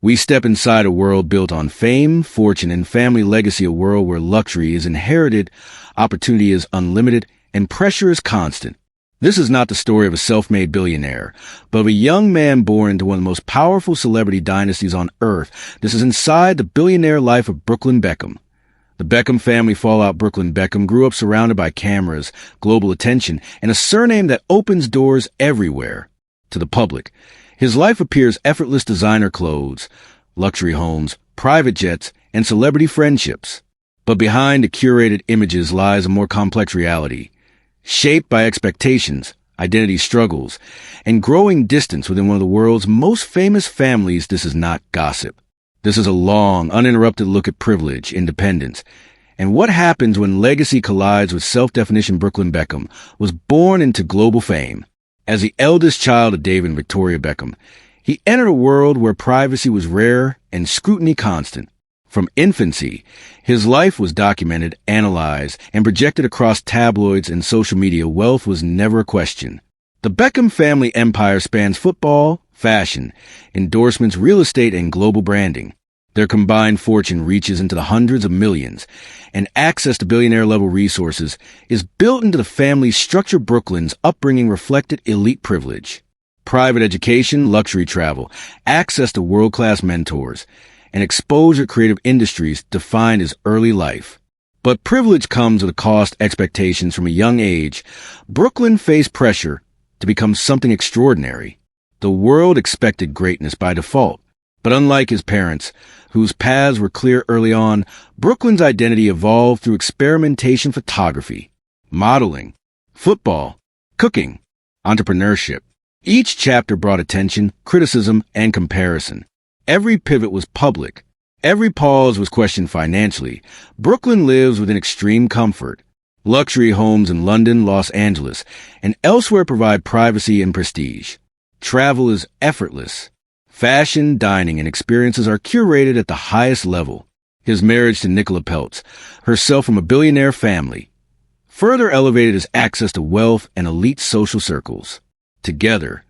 We step inside a world built on fame, fortune, and family legacy, a world where luxury is inherited, opportunity is unlimited, and pressure is constant. This is not the story of a self-made billionaire, but of a young man born into one of the most powerful celebrity dynasties on earth. This is inside the billionaire life of Brooklyn Beckham. The Beckham family fallout. Brooklyn Beckham grew up surrounded by cameras, global attention, and a surname that opens doors everywhere to the public. His life appears effortless: designer clothes, luxury homes, private jets, and celebrity friendships. But behind the curated images lies a more complex reality, shaped by expectations, identity struggles, and growing distance within one of the world's most famous families. This is not gossip. This is a long, uninterrupted look at privilege, independence, and what happens when legacy collides with self-definition. Brooklyn Beckham was born into global fame. As the eldest child of David and Victoria Beckham, he entered a world where privacy was rare and scrutiny constant. From infancy, his life was documented, analyzed, and projected across tabloids and social media. Wealth was never a question. The Beckham family empire spans football, fashion, endorsements, real estate, and global branding. Their combined fortune reaches into the hundreds of millions, and access to billionaire-level resources is built into the family's structure. Brooklyn's upbringing reflected elite privilege, private education, luxury travel, access to world-class mentors, and exposure to creative industries defined his early life. But privilege comes with a cost. Expectations from a young age. Brooklyn faced pressure to become something extraordinary. The world expected greatness by default. But unlike his parents, whose paths were clear early on, Brooklyn's identity evolved through experimentation: photography, modeling, football, cooking, entrepreneurship. Each chapter brought attention, criticism, and comparison. Every pivot was public. Every pause was questioned financially. Brooklyn lives within extreme comfort. Luxury homes in London, Los Angeles, and elsewhere provide privacy and prestige. Travel is effortless. Fashion, dining, and experiences are curated at the highest level. His marriage to Nicola Peltz, herself from a billionaire family, further elevated his access to wealth and elite social circles. Together,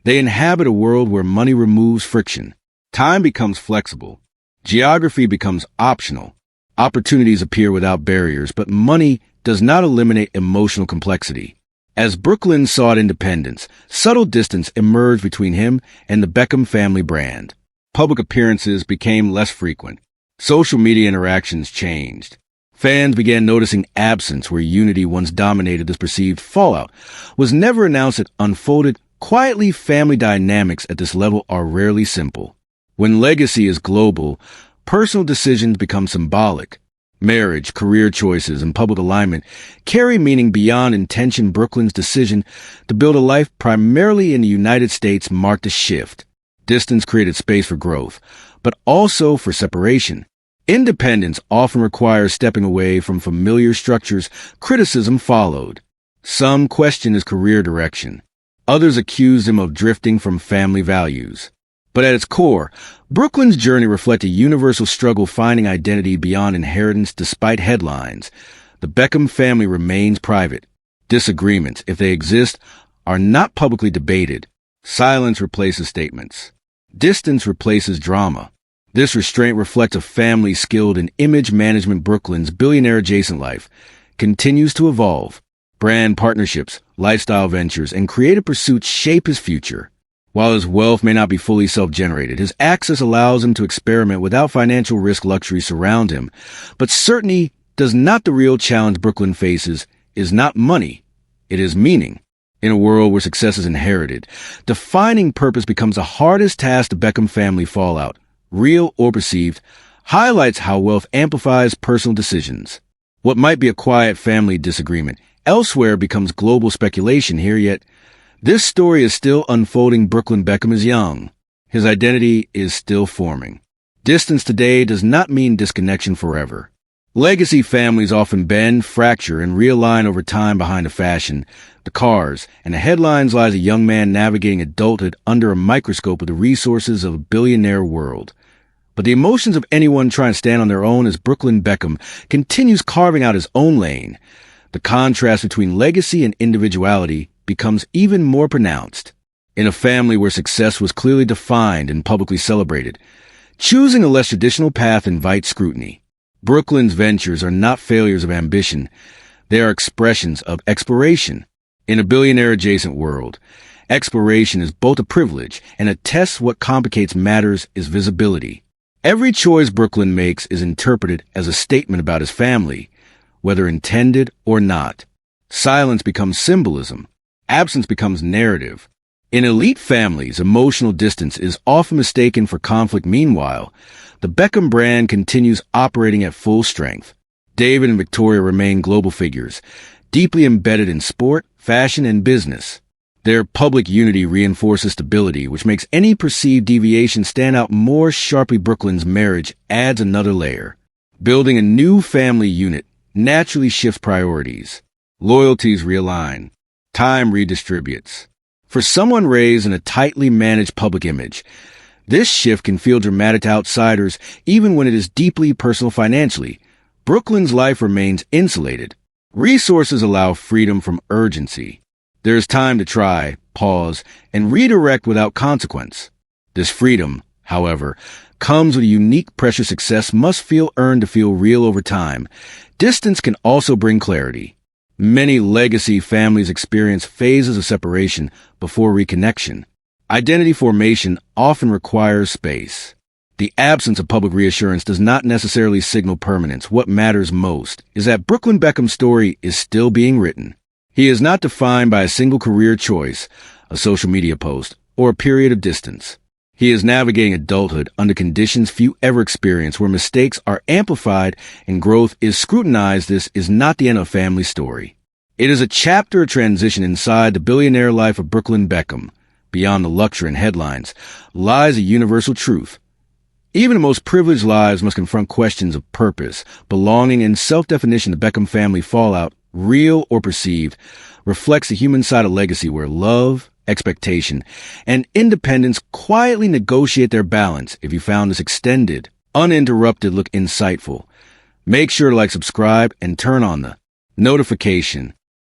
they inhabit a world where money removes friction. Time becomes flexible. Geography becomes optional. Opportunities appear without barriers, but money does not eliminate emotional complexity. As Brooklyn sought independence, subtle distance emerged between him and the Beckham family brand. Public appearances became less frequent. Social media interactions changed. Fans began noticing absence where unity once dominated. This perceived fallout was never announced. It unfolded quietly. Family dynamics at this level are rarely simple. When legacy is global, personal decisions become symbolic. Marriage, career choices, and public alignment carry meaning beyond intention. Brooklyn's decision to build a life primarily in the United States marked a shift. Distance created space for growth, but also for separation. Independence often requires stepping away from familiar structures. Criticism followed. Some questioned his career direction. Others accused him of drifting from family values. But at its core, Brooklyn's journey reflected a universal struggle finding identity beyond inheritance. Despite headlines, the Beckham family remains private. Disagreements, if they exist, are not publicly debated. Silence replaces statements. Distance replaces drama. This restraint reflects a family skilled in image management. Brooklyn's billionaire-adjacent life continues to evolve. Brand partnerships, lifestyle ventures, and creative pursuits shape his future. While his wealth may not be fully self-generated, his access allows him to experiment without financial risk. Luxury surround him, but certainty does not. The real challenge Brooklyn faces is not money, it is meaning. In a world where success is inherited, defining purpose becomes the hardest task. The Beckham family fallout, real or perceived, highlights how wealth amplifies personal decisions. What might be a quiet family disagreement elsewhere becomes global speculation here, yet this story is still unfolding. Brooklyn Beckham is young. His identity is still forming. Distance today does not mean disconnection forever. Legacy families often bend, fracture, and realign over time. Behind the fashion, the cars, and the headlines lies a young man navigating adulthood under a microscope of the resources of a billionaire world. But the emotions of anyone trying to stand on their own as Brooklyn Beckham continues carving out his own lane. The contrast between legacy and individuality becomes even more pronounced. In a family where success was clearly defined and publicly celebrated, choosing a less traditional path invites scrutiny. Brooklyn's ventures are not failures of ambition. They are expressions of exploration. In a billionaire-adjacent world, exploration is both a privilege and a test. What complicates matters is visibility. Every choice Brooklyn makes is interpreted as a statement about his family, whether intended or not. Silence becomes symbolism. Absence becomes narrative. In elite families, emotional distance is often mistaken for conflict. Meanwhile, the Beckham brand continues operating at full strength. David and Victoria remain global figures, deeply embedded in sport, fashion, and business. Their public unity reinforces stability, which makes any perceived deviation stand out more sharply. Brooklyn's marriage adds another layer. Building a new family unit naturally shifts priorities. Loyalties realign. Time redistributes. For someone raised in a tightly managed public image, this shift can feel dramatic to outsiders, even when it is deeply personal financially. Brooklyn's life remains insulated. Resources allow freedom from urgency. There is time to try, pause, and redirect without consequence. This freedom, however, comes with a unique pressure. Success must feel earned to feel real over time. Distance can also bring clarity. Many legacy families experience phases of separation before reconnection. Identity formation often requires space. The absence of public reassurance does not necessarily signal permanence. What matters most is that Brooklyn Beckham's story is still being written. He is not defined by a single career choice, a social media post, or a period of distance. He is navigating adulthood under conditions few ever experience, where mistakes are amplified and growth is scrutinized. This is not the end of a family story. It is a chapter of transition inside the billionaire life of Brooklyn Beckham. Beyond the luxury and headlines lies a universal truth. Even the most privileged lives must confront questions of purpose, belonging, and self-definition. The Beckham family fallout, real or perceived, reflects the human side of legacy, where love, expectation, and independence quietly negotiate their balance. If you found this extended, uninterrupted look insightful, make sure to subscribe, and turn on the notification